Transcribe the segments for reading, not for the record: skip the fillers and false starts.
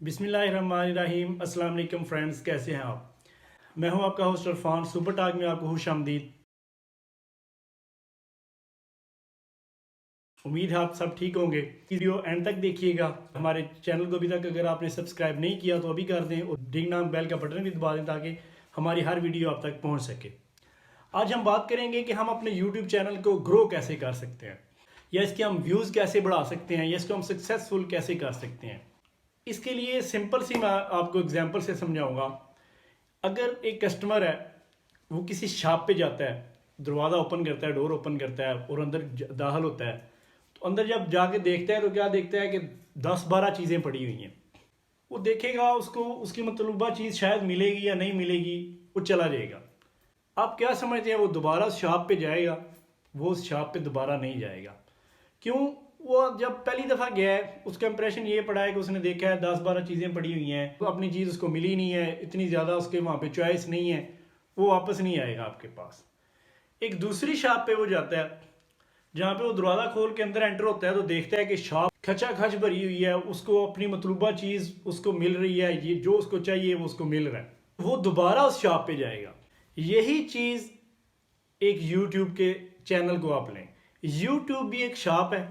बिस्मिल्लाहिर्रहमानिर्रहीम। अस्सलाम वालेकुम फ्रेंड्स, कैसे हैं आप? मैं हूं आपका होस्ट इरफान। सुपर टॉक में आपको खुश आमदीद। उम्मीद है आप सब ठीक होंगे। वीडियो एंड तक देखिएगा। हमारे चैनल को अभी तक अगर आपने सब्सक्राइब नहीं किया तो अभी कर दें और डिंग नाम बेल का बटन भी दबा दें ताकि हमारी हर वीडियो आप तक पहुंच सके। आज हम बात करेंगे कि हम अपने यूट्यूब चैनल को ग्रो कैसे कर सकते हैं, या इसके हम व्यूज़ कैसे बढ़ा सकते हैं, या इसको हम सक्सेसफुल कैसे कर सकते हैं। इसके लिए सिंपल सी मैं आपको एग्जांपल से समझाऊंगा। अगर एक कस्टमर है, वो किसी शॉप पे जाता है, दरवाज़ा ओपन करता है, डोर ओपन करता है और अंदर दाखिल होता है, तो अंदर जब जाके देखता है तो क्या देखता है कि 10-12 चीज़ें पड़ी हुई हैं। वो देखेगा, उसको उसकी मतलूबा चीज़ शायद मिलेगी या नहीं मिलेगी, वो चला जाएगा। आप क्या समझते हैं वो दोबारा शॉप पे जाएगा? वो उस शॉप पे दोबारा नहीं जाएगा। क्यों? वो जब पहली दफ़ा गया है, उसका इंप्रेशन ये पड़ा है कि उसने देखा है 10-12 चीज़ें पड़ी हुई हैं, तो अपनी चीज़ उसको मिली नहीं है, इतनी ज़्यादा उसके वहाँ पे चॉइस नहीं है, वो वापस नहीं आएगा आपके पास। एक दूसरी शॉप पे वो जाता है, जहाँ पे वो दरवाज़ा खोल के अंदर एंटर होता है तो देखता है कि शॉप खचा खच भरी हुई है, उसको अपनी मतलूबा चीज़ उसको मिल रही है, ये जो उसको चाहिए वो उसको मिल रहा है, वो दोबारा उस शॉप पे जाएगा। यही चीज़ एक यूट्यूब के चैनल को आप लें। यूट्यूब भी एक शॉप है।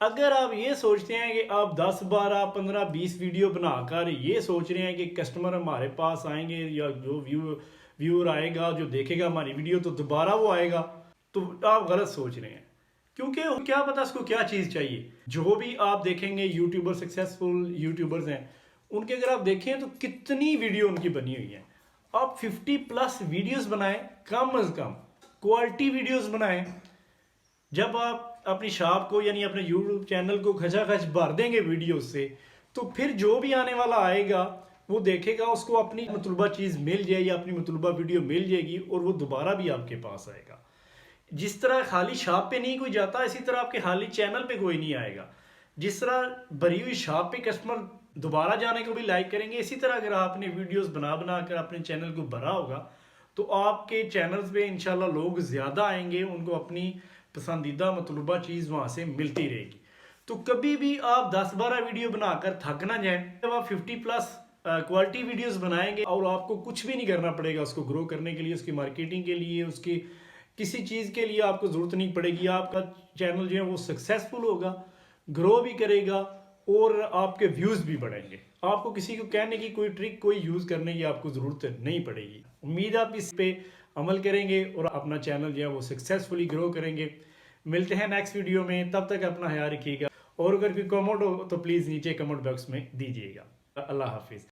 अगर आप ये सोचते हैं कि आप 10, 12, 15, 20 वीडियो बनाकर ये सोच रहे हैं कि कस्टमर हमारे पास आएंगे या जो व्यूअर आएगा जो देखेगा हमारी वीडियो तो दोबारा वो आएगा, तो आप गलत सोच रहे हैं। क्योंकि क्या पता उसको क्या चीज़ चाहिए। जो भी आप देखेंगे यूट्यूबर, सक्सेसफुल यूट्यूबर्स हैं, उनके अगर आप देखें तो कितनी वीडियो उनकी बनी हुई है। आप 50+ वीडियोस बनाएं, कम अज़ कम क्वालिटी वीडियोस बनाएं। जब आप अपनी शॉप को यानी अपने यूट्यूब चैनल को खचाखच भर देंगे वीडियो से, तो फिर जो भी आने वाला आएगा वो देखेगा, उसको अपनी मतलूबा चीज़ मिल जाए या अपनी मतलूबा वीडियो मिल जाएगी और वो दोबारा भी आपके पास आएगा। जिस तरह खाली शॉप पे नहीं कोई जाता, इसी तरह आपके खाली चैनल पे कोई नहीं आएगा। जिस तरह भरी हुई शॉप पे कस्टमर दोबारा जाने को भी लाइक करेंगे, इसी तरह अगर आपने वीडियोस बना बना कर अपने चैनल को भरा होगा तो आपके चैनल्स पे इंशाल्लाह लोग ज़्यादा आएंगे, उनको अपनी पसंदीदा मतलूबा चीज़ वहाँ से मिलती रहेगी। तो कभी भी आप 10-12 वीडियो बनाकर थक ना जाएं। जब आप 50+ क्वालिटी वीडियोस बनाएंगे और आपको कुछ भी नहीं करना पड़ेगा उसको ग्रो करने के लिए, उसकी मार्केटिंग के लिए, उसकी किसी चीज़ के लिए आपको ज़रूरत नहीं पड़ेगी। आपका चैनल जो है वो सक्सेसफुल होगा, ग्रो भी करेगा और आपके व्यूज़ भी बढ़ेंगे। आपको किसी को कहने की कोई ट्रिक, कोई यूज़ करने की आपको ज़रूरत नहीं पड़ेगी। उम्मीद आप इस पे अमल करेंगे और अपना चैनल जो है वो सक्सेसफुली ग्रो करेंगे। मिलते हैं नेक्स्ट वीडियो में, तब तक अपना ख्याल रखिएगा और अगर कोई कमेंट हो तो प्लीज़ नीचे कमेंट बॉक्स में दीजिएगा। अल्लाह हाफिज़।